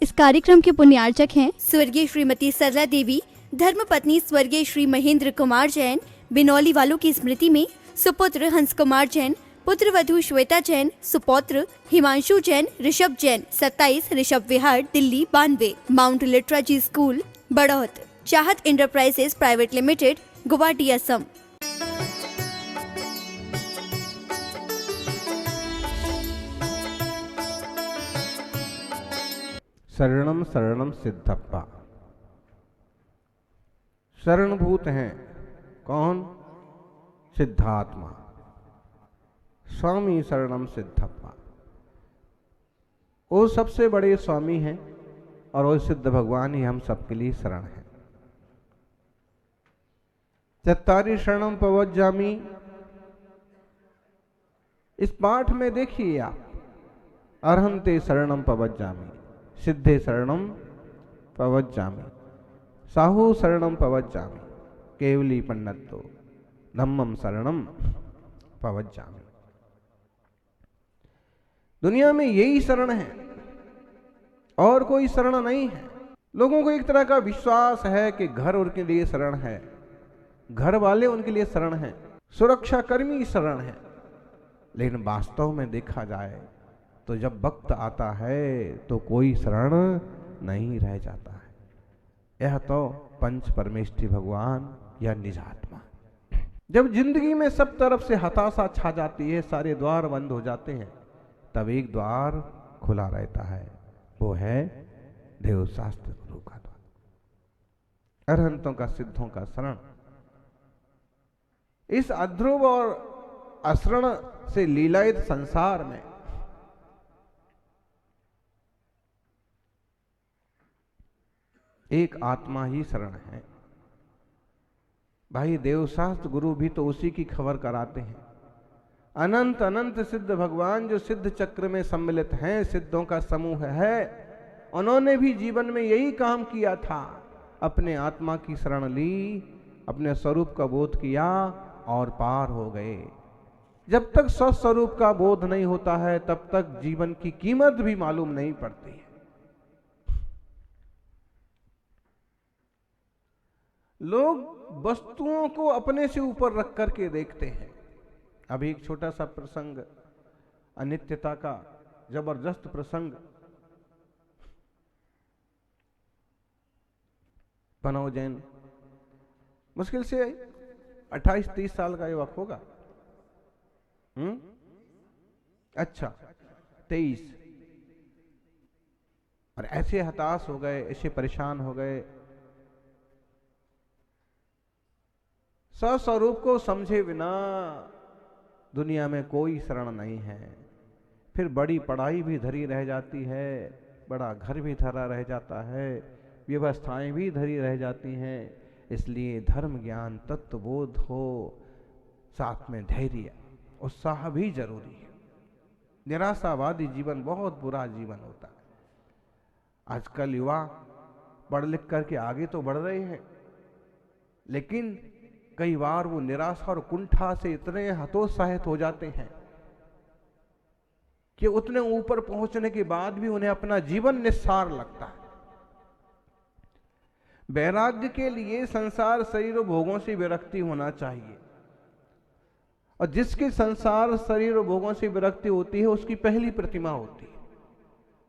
इस कार्यक्रम के पुण्यार्चक हैं स्वर्गीय श्रीमती सरला देवी, धर्मपत्नी स्वर्गीय श्री महेंद्र कुमार जैन, बिनौली वालों की स्मृति में सुपुत्र हंस कुमार जैन, पुत्र वधू श्वेता जैन, सुपौत्र हिमांशु जैन, ऋषभ जैन, 27 ऋषभ विहार, दिल्ली 92, माउंट लिटराजी स्कूल बड़ौत, चाहत enterprises private limited, Guwahati, Assam. शरणम शरणम सिद्धप्पा। शरणभूत हैं कौन? सिद्धात्मा। स्वामी शरणम सिद्धप्पा। वो सबसे बड़े स्वामी हैं और वो सिद्ध भगवान ही हम सबके लिए शरण हैं। चत्तारि शरणम पवज्जामि। इस पाठ में देखिए आप, अर्हन्ते शरणम पवज्जामि, सिद्धे शरणम पवज्जामि, साहू शरणम पवज्जामि, केवली पन्नतो धम्मम शरणम पवज्जामि। दुनिया में यही शरण है और कोई शरण नहीं है। लोगों को एक तरह का विश्वास है कि घर उनके लिए शरण है, घर वाले उनके लिए शरण है, सुरक्षा कर्मी शरण है। लेकिन वास्तव में देखा जाए तो जब वक्त आता है तो कोई शरण नहीं रह जाता है। यह तो पंच परमेष्ठी भगवान या निजात्मा। जब जिंदगी में सब तरफ से हताशा छा जाती है, सारे द्वार बंद हो जाते हैं, तब एक द्वार खुला रहता है, वो है देव शास्त्र गुरु का द्वार, अरहंतों का, सिद्धों का शरण। इस अध्रुव और अशरण से लीलायित संसार में एक आत्मा ही शरण है। भाई देवशास्त्र गुरु भी तो उसी की खबर कराते हैं। अनंत अनंत सिद्ध भगवान जो सिद्ध चक्र में सम्मिलित हैं, सिद्धों का समूह है, उन्होंने भी जीवन में यही काम किया था। अपने आत्मा की शरण ली, अपने स्वरूप का बोध किया और पार हो गए। जब तक स्वस्वरूप का बोध नहीं होता है तब तक जीवन की कीमत भी मालूम नहीं पड़ती है। लोग वस्तुओं को अपने से ऊपर रख करके देखते हैं। अभी एक छोटा सा प्रसंग, अनित्यता का जबरदस्त प्रसंग। पनव जैन मुश्किल से 28-30 साल का युवक होगा। अच्छा 23। और ऐसे हताश हो गए, ऐसे परेशान हो गए, स्वस्वरूप को समझे बिना दुनिया में कोई शरण नहीं है। फिर बड़ी पढ़ाई भी धरी रह जाती है, बड़ा घर भी धरा रह जाता है, व्यवस्थाएं भी धरी रह जाती हैं। इसलिए धर्म ज्ञान तत्वबोध हो, साथ में धैर्य उत्साह भी जरूरी है। निराशावादी जीवन बहुत बुरा जीवन होता है। आजकल युवा पढ़ लिख करके आगे तो बढ़ रहे हैं, लेकिन कई बार वो निराशा और कुंठा से इतने हतोत्साहित हो जाते हैं कि उतने ऊपर पहुंचने के बाद भी उन्हें अपना जीवन निस्सार लगता है। वैराग्य के लिए संसार शरीर और भोगों से विरक्ति होना चाहिए, और जिसके संसार शरीर और भोगों से विरक्ति होती है उसकी पहली प्रतिमा होती है।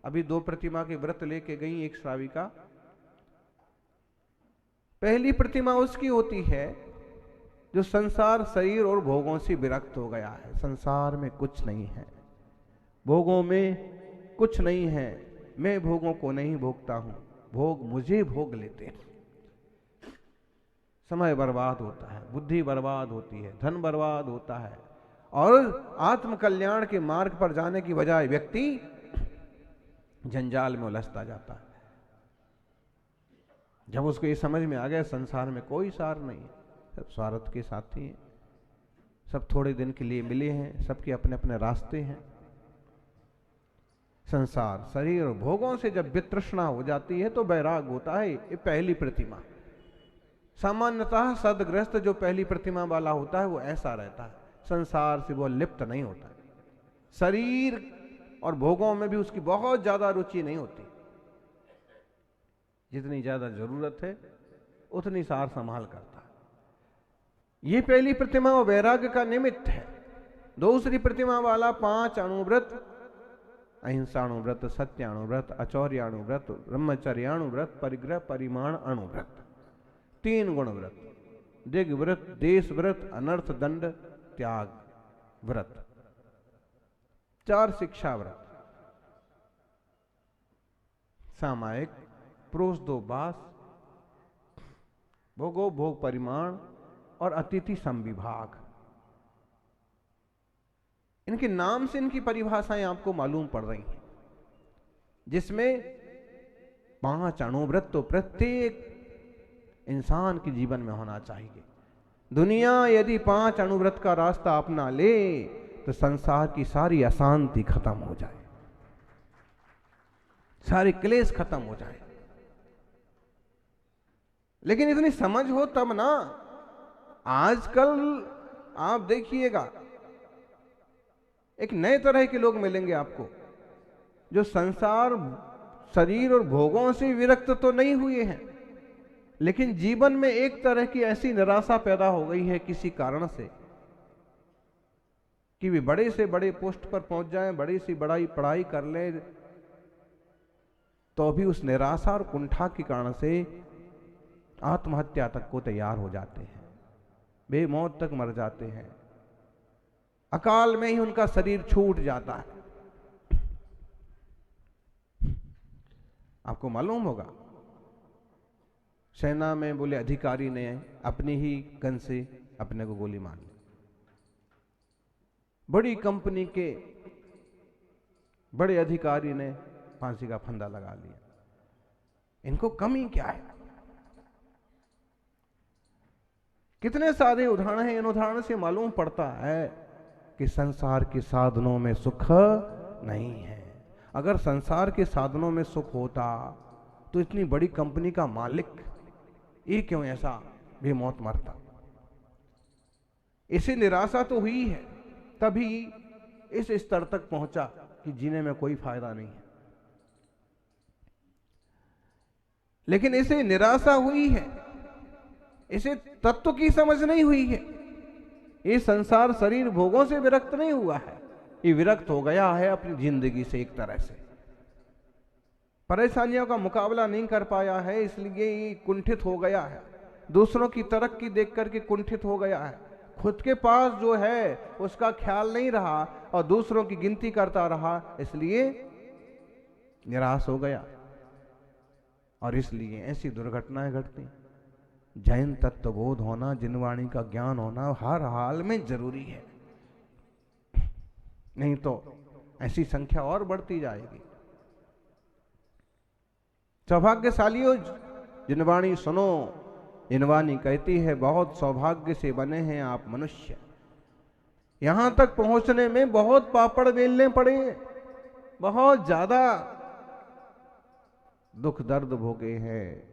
अभी 2 प्रतिमा के व्रत लेके गई एक श्राविका। पहली प्रतिमा उसकी होती है जो संसार शरीर और भोगों से विरक्त हो गया है। संसार में कुछ नहीं है, भोगों में कुछ नहीं है, मैं भोगों को नहीं भोगता हूं, भोग मुझे भोग लेते हैं। समय बर्बाद होता है, बुद्धि बर्बाद होती है, धन बर्बाद होता है, और आत्मकल्याण के मार्ग पर जाने की बजाय व्यक्ति जंजाल में उलझता जाता है। जब उसको ये समझ में आ गया संसार में कोई सार नहीं है, सब स्वार्थ के साथी हैं, सब थोड़े दिन के लिए मिले हैं, सबके अपने अपने रास्ते हैं। संसार शरीर और भोगों से जब वितृष्णा हो जाती है तो वैराग होता है। ये पहली प्रतिमा। सामान्यतः सदग्रस्त जो पहली प्रतिमा वाला होता है वो ऐसा रहता है, संसार से वो लिप्त नहीं होता। शरीर और भोगों में भी उसकी बहुत ज्यादा रुचि नहीं होती। जितनी ज्यादा जरूरत है उतनी सार संभाल करता है। ये पहली प्रतिमा वो वैराग्य का निमित्त है। दूसरी प्रतिमा वाला 5 अणुव्रत, अहिंसाणुव्रत, सत्याणुव्रत, अचौर्याणुव्रत, ब्रह्मचर्याणुव्रत, परिग्रह परिमाण अणुव्रत, 3 गुण व्रत, दिग्व्रत, देश व्रत, अनर्थ दंड त्याग व्रत, 4 शिक्षा व्रत, सामायिक, प्रोषदोबास, भोगो भोग परिमाण और अतिथि संविभाग। इनके नाम से इनकी परिभाषाएं आपको मालूम पड़ रही हैं, जिसमें 5 अणुव्रत तो प्रत्येक इंसान के जीवन में होना चाहिए। दुनिया यदि 5 अणुव्रत का रास्ता अपना ले तो संसार की सारी अशांति खत्म हो जाए, सारे क्लेश खत्म हो जाए। लेकिन इतनी समझ हो तब ना। आजकल आप देखिएगा एक नए तरह के लोग मिलेंगे आपको, जो संसार, शरीर और भोगों से विरक्त तो नहीं हुए हैं, लेकिन जीवन में एक तरह की ऐसी निराशा पैदा हो गई है किसी कारण से कि वे बड़े से बड़े पोस्ट पर पहुंच जाएं, बड़ी सी बड़ी पढ़ाई कर लें, तो भी उस निराशा और कुंठा के कारण से आत्महत्या तक को तैयार हो जाते हैं, बेमौत तक मर जाते हैं, अकाल में ही उनका शरीर छूट जाता है। आपको मालूम होगा सेना में बोले अधिकारी ने अपनी ही गन से अपने को गोली मार ली, बड़ी कंपनी के बड़े अधिकारी ने फांसी का फंदा लगा लिया। इनको कमी क्या है? कितने सारे उदाहरण हैं। इन उदाहरण से मालूम पड़ता है कि संसार के साधनों में सुख नहीं है। अगर संसार के साधनों में सुख होता तो इतनी बड़ी कंपनी का मालिक ये क्यों ऐसा बेमौत मरता? इसे निराशा तो हुई है, तभी इस स्तर तक पहुंचा कि जीने में कोई फायदा नहीं है। लेकिन इसे निराशा हुई है, इसे तत्व की समझ नहीं हुई है। ये संसार शरीर भोगों से विरक्त नहीं हुआ है, ये विरक्त हो गया है अपनी जिंदगी से। एक तरह से परेशानियों का मुकाबला नहीं कर पाया है, इसलिए ये कुंठित हो गया है। दूसरों की तरक्की देख करके कुंठित हो गया है। खुद के पास जो है उसका ख्याल नहीं रहा और दूसरों की गिनती करता रहा, इसलिए निराश हो गया और इसलिए ऐसी दुर्घटनाएं घटती। जैन तत्वबोध होना, जिनवाणी का ज्ञान होना हर हाल में जरूरी है, नहीं तो ऐसी संख्या और बढ़ती जाएगी। सौभाग्यशालियों, जिनवाणी सुनो। जिनवाणी कहती है बहुत सौभाग्य से बने हैं आप मनुष्य। यहां तक पहुंचने में बहुत पापड़ बेलने पड़े, बहुत ज्यादा दुख दर्द भोगे हैं।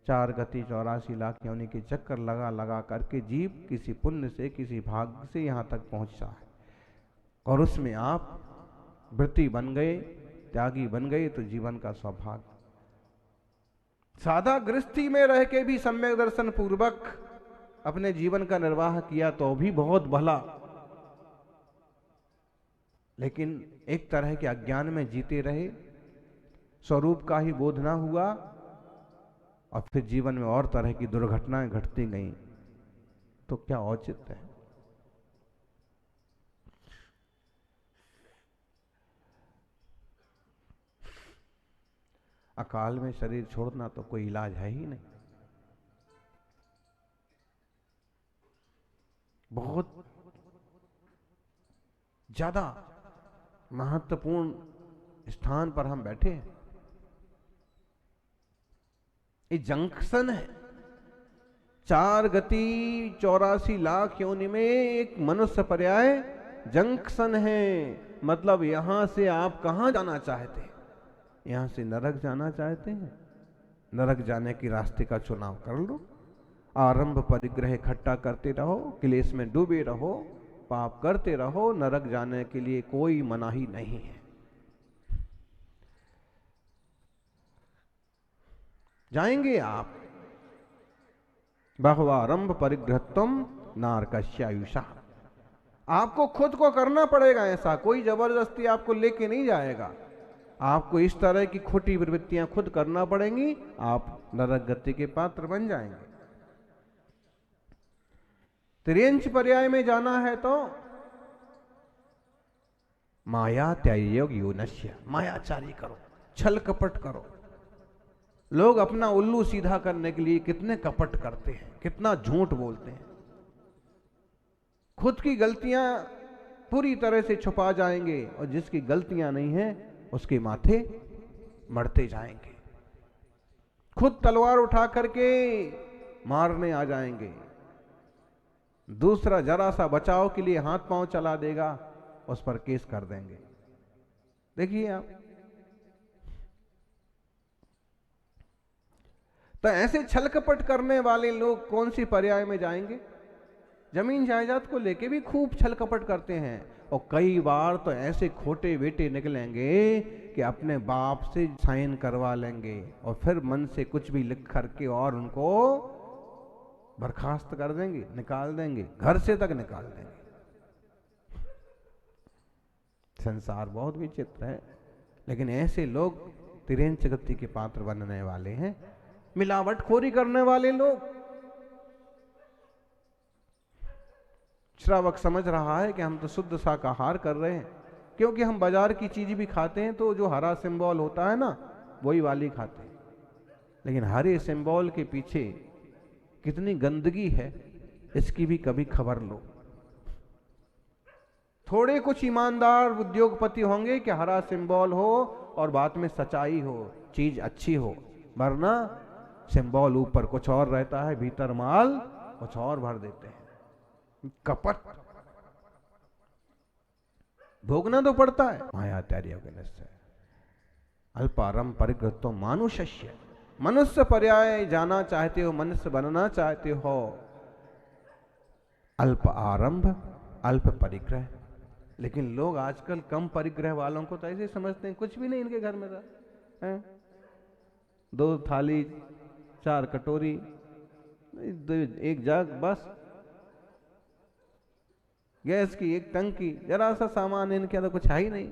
4 गति 84 लाख योनि के चक्कर लगा लगा करके जीव किसी पुण्य से, किसी भाग्य से यहां तक पहुंचा है, और उसमें आप व्रती बन गए, त्यागी बन गए, तो जीवन का सौभाग्य। सादा गृहस्थी में रह के भी सम्यक दर्शन पूर्वक अपने जीवन का निर्वाह किया तो भी बहुत भला, लेकिन एक तरह के अज्ञान में जीते रहे, स्वरूप का ही बोध ना हुआ, और फिर जीवन में और तरह की दुर्घटनाएं घटती गईं, तो क्या औचित्य है? अकाल में शरीर छोड़ना तो कोई इलाज है ही नहीं। बहुत ज्यादा महत्वपूर्ण स्थान पर हम बैठे हैं। ये जंक्शन है। 4 गति 84 लाख योनि में एक मनुष्य पर्याय जंक्शन है। मतलब यहां से आप कहां जाना चाहते हैं? यहां से नरक जाना चाहते हैं? नरक जाने के रास्ते का चुनाव कर लो। आरंभ परिग्रह इकट्ठा करते रहो, क्लेश में डूबे रहो, पाप करते रहो। नरक जाने के लिए कोई मनाही नहीं है। जाएंगे आप। बह्वारंभ परिग्रहत्वम नारकस्यायुषा। आपको खुद को करना पड़ेगा ऐसा, कोई जबरदस्ती आपको लेके नहीं जाएगा। आपको इस तरह की खोटी प्रवृत्तियां खुद करना पड़ेंगी, आप नरक गति के पात्र बन जाएंगे। त्रियंच पर्याय में जाना है तो माया त्यायोग योनस्य, मायाचारी करो, छल कपट करो। लोग अपना उल्लू सीधा करने के लिए कितने कपट करते हैं, कितना झूठ बोलते हैं। खुद की गलतियां पूरी तरह से छुपा जाएंगे और जिसकी गलतियां नहीं है उसके माथे मरते जाएंगे। खुद तलवार उठा करके मारने आ जाएंगे, दूसरा जरा सा बचाव के लिए हाथ पांव चला देगा, उस पर केस कर देंगे। देखिए आप, तो ऐसे छल कपट करने वाले लोग कौन सी पर्याय में जाएंगे? जमीन जायदाद को लेके भी खूब छल कपट करते हैं, और कई बार तो ऐसे खोटे बेटे निकलेंगे कि अपने बाप से साइन करवा लेंगे और फिर मन से कुछ भी लिख करके और उनको बर्खास्त कर देंगे, निकाल देंगे, घर से तक निकाल देंगे। संसार बहुत विचित्र है, लेकिन ऐसे लोग तिरेंच गति के पात्र बनने वाले हैं। मिलावटखोरी करने वाले लोग, श्रावक समझ रहा है कि हम तो शुद्ध शाकाहार कर रहे हैं, क्योंकि हम बाजार की चीज भी खाते हैं तो जो हरा सिंबल होता है ना वही वाली खाते हैं, लेकिन हरे सिंबल के पीछे कितनी गंदगी है इसकी भी कभी खबर लो। थोड़े कुछ ईमानदार उद्योगपति होंगे कि हरा सिंबल हो और बात में सच्चाई हो, चीज अच्छी हो, वरना सिंबल ऊपर कुछ और रहता है, भीतर माल कुछ और भर देते हैं। कपट भोगना तो पड़ता है। माया त्याग अल्पारंभ परिग्रह मानुष्य, मनुष्य पर्याय जाना चाहते हो, मनुष्य बनना चाहते हो, अल्प आरंभ अल्प परिग्रह। लेकिन लोग आजकल कम परिग्रह वालों को तो ऐसे समझते हैं कुछ भी नहीं इनके घर में था है? 2 थाली 4 कटोरी, 1 जग, बस गैस की 1 टंकी, जरा सा सामान इनके अंदर कुछ है ही नहीं,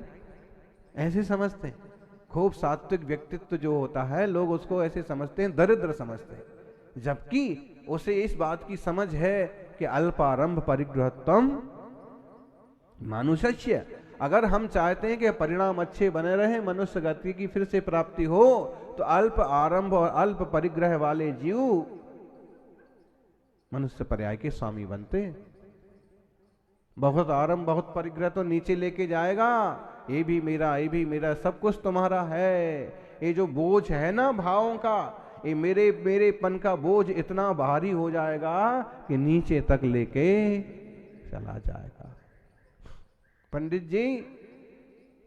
ऐसे समझते हैं। खूब सात्विक व्यक्तित्व जो होता है लोग उसको ऐसे समझते हैं, दरिद्र समझते हैं, जबकि उसे इस बात की समझ है कि अल्पारंभ परिग्रहत्वम मानुष्य। अगर हम चाहते हैं कि परिणाम अच्छे बने रहे, मनुष्य गति की फिर से प्राप्ति हो, तो अल्प आरंभ और अल्प परिग्रह वाले जीव मनुष्य पर्याय के स्वामी बनते हैं। बहुत आरंभ बहुत परिग्रह तो नीचे लेके जाएगा, ये भी मेरा, ये भी मेरा, सब कुछ तुम्हारा है। ये जो बोझ है ना भावों का, ये मेरेपन का बोझ इतना भारी हो जाएगा कि नीचे तक लेके चला जाएगा। पंडित जी,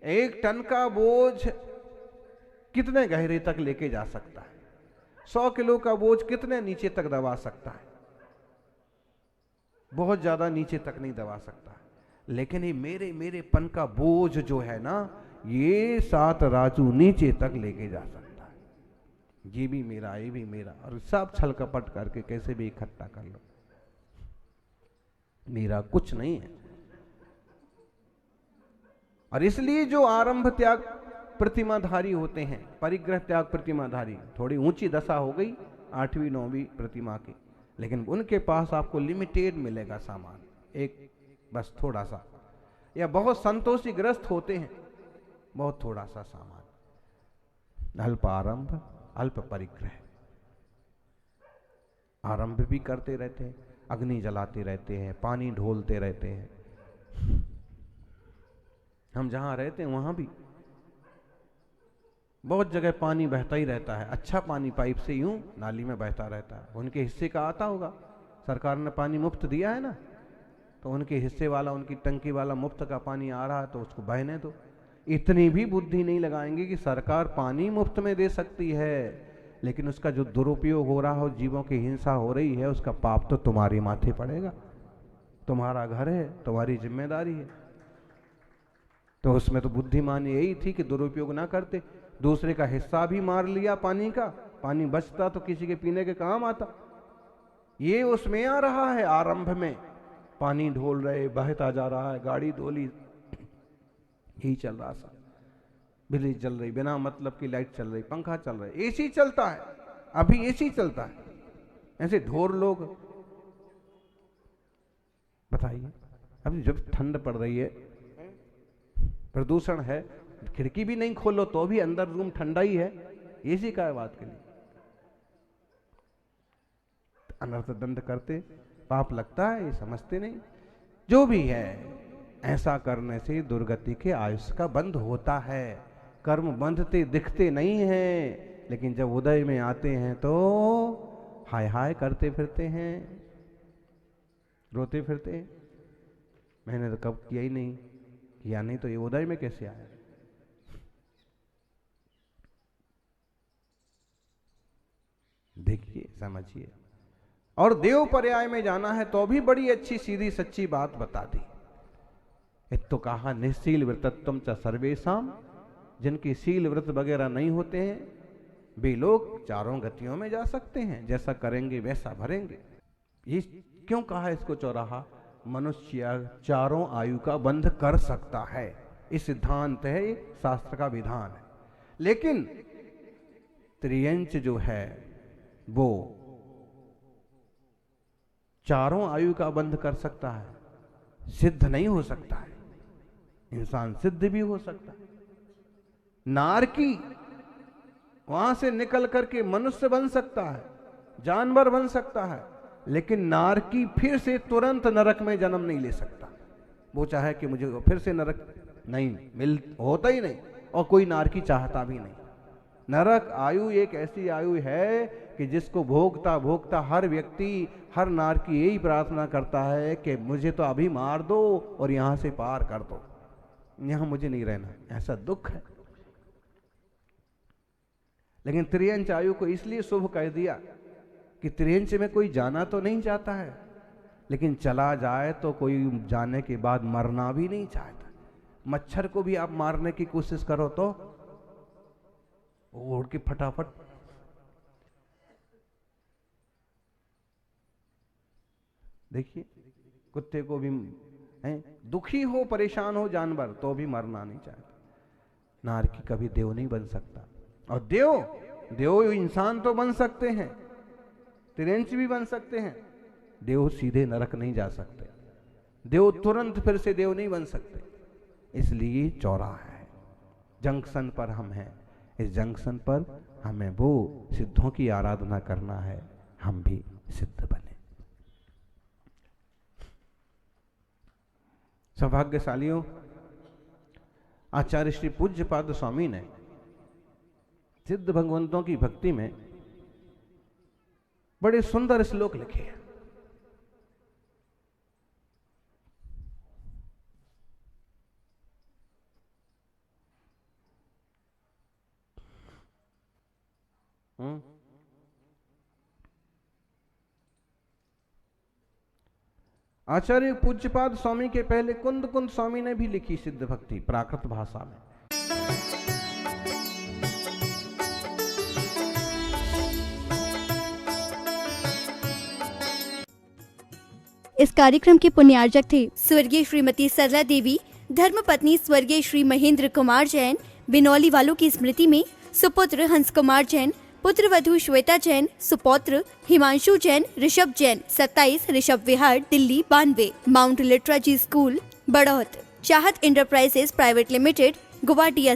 1 टन का बोझ कितने गहरे तक लेके जा सकता है? 100 किलो का बोझ कितने नीचे तक दबा सकता है? बहुत ज्यादा नीचे तक नहीं दबा सकता। लेकिन ये मेरेपन का बोझ जो है ना, ये 7 राजू नीचे तक लेके जा सकता है। ये भी मेरा, ये भी मेरा, और सब छल कपट करके कैसे भी इकट्ठा कर लो, मेरा कुछ नहीं है। और इसलिए जो आरंभ त्याग प्रतिमाधारी होते हैं, परिग्रह त्याग प्रतिमाधारी, थोड़ी ऊंची दशा हो गई 8वीं 9वीं प्रतिमा की, लेकिन उनके पास आपको लिमिटेड मिलेगा सामान, एक बस थोड़ा सा, या बहुत संतोषी ग्रस्त होते हैं, बहुत थोड़ा सा सामान। अल्प आरंभ अल्प परिग्रह, आरंभ भी करते रहते हैं, अग्नि जलाते रहते हैं, पानी ढोलते रहते हैं। हम जहां रहते हैं वहां भी बहुत जगह पानी बहता ही रहता है, अच्छा पानी पाइप से यूं नाली में बहता रहता है। उनके हिस्से का आता होगा, सरकार ने पानी मुफ्त दिया है ना, तो उनके हिस्से वाला, उनकी टंकी वाला मुफ्त का पानी आ रहा है तो उसको बहने दो। इतनी भी बुद्धि नहीं लगाएंगे कि सरकार पानी मुफ्त में दे सकती है, लेकिन उसका जो दुरुपयोग हो रहा हो, जीवों की हिंसा हो रही है, उसका पाप तो तुम्हारे माथे पड़ेगा। तुम्हारा घर है, तुम्हारी जिम्मेदारी है। तो उसमें तो बुद्धिमान यही थी कि दुरुपयोग ना करते, दूसरे का हिस्सा भी मार लिया पानी का पानी बचता तो किसी के पीने के काम आता। ये उसमें आ रहा है, आरंभ में पानी ढोल रहे, बहता जा रहा है, गाड़ी धोली, यही चल रहा था। बिजली चल रही, बिना मतलब की लाइट चल रही, पंखा चल रहा है, एसी चलता है, अभी एसी चलता है। ऐसे ढोर लोग, बताइए, अभी जब ठंड पड़ रही है, प्रदूषण है, खिड़की भी नहीं खोलो तो भी अंदर रूम ठंडा ही है, एसी का है बात के लिए। अनर्थ दंड करते, पाप लगता है, ये समझते नहीं। जो भी है, ऐसा करने से दुर्गति के आयुष्य का बंध होता है। कर्म बंधते दिखते नहीं हैं, लेकिन जब उदय में आते हैं तो हाय हाय करते फिरते हैं, रोते फिरते हैं। मैंने तो कब किया ही नहीं, किया नहीं तो ये उदय में कैसे आया। देखिए, समझिए। और देव पर्याय में जाना है तो भी बड़ी अच्छी सीधी सच्ची बात बता दी। एक तो कहा निःशील व्रतत्वम च सर्वेषाम, जिनके शील व्रत वगैरह नहीं होते हैं वे लोग चारों गतियों में जा सकते हैं, जैसा करेंगे वैसा भरेंगे। ये क्यों कहा इसको चौराहा? मनुष्य चारों आयु का बंध कर सकता है, ये सिद्धांत है, ये शास्त्र का विधान है। लेकिन त्रियंच जो है वो चारों आयु का बंध कर सकता है, सिद्ध नहीं हो सकता है। इंसान सिद्ध भी हो सकता है, नारकी वहां से निकल करके मनुष्य बन सकता है, जानवर बन सकता है, लेकिन नारकी फिर से तुरंत नरक में जन्म नहीं ले सकता। वो चाहे कि मुझे फिर से नरक नहीं मिल, होता ही नहीं, और कोई नारकी चाहता भी नहीं। नरक आयु एक ऐसी आयु है कि जिसको भोगता भोगता हर व्यक्ति, हर नारकी यही प्रार्थना करता है कि मुझे तो अभी मार दो और यहां से पार कर दो, यहां मुझे नहीं रहना, ऐसा दुख है। लेकिन त्रियंच आयु को इसलिए शुभ कह दिया कि त्रियंच में कोई जाना तो नहीं चाहता है, लेकिन चला जाए तो कोई जाने के बाद मरना भी नहीं चाहता। मच्छर को भी आप मारने की कोशिश करो तो उड़ के फटाफट, देखिए कुत्ते को भी है, दुखी हो परेशान हो जानवर तो भी मरना नहीं चाहता। नारकी कभी देव नहीं बन सकता। और देव इंसान तो बन सकते हैं, त्रियंच भी बन सकते हैं, देव सीधे नरक नहीं जा सकते, देव तुरंत फिर से देव नहीं बन सकते। इसलिए चौराहा है, जंक्शन पर हम हैं, इस जंक्शन पर हमें वो सिद्धों की आराधना करना है, हम भी सिद्ध बने। सौभाग्यशालियों, आचार्य श्री पूज्यपाद स्वामी ने सिद्ध भगवंतों की भक्ति में बड़े सुंदर श्लोक लिखे हैं। आचार्य पूज्यपाद स्वामी के पहले कुंद कुंद स्वामी ने भी लिखी सिद्ध भक्ति प्राकृत भाषा में। इस कार्यक्रम के पुण्यार्जक थे स्वर्गीय श्रीमती सरला देवी, धर्मपत्नी स्वर्गीय श्री महेंद्र कुमार जैन, बिनौली वालों की स्मृति में सुपुत्र हंस कुमार जैन, पुत्र वधू श्वेता जैन, सुपौत्र हिमांशु जैन, ऋषभ जैन, 27 ऋषभ विहार, दिल्ली 92, माउंट लिटराजी स्कूल, बड़ौत, चाहत इंटरप्राइजेस प्राइवेट लिमिटेड, गुवाहाटी।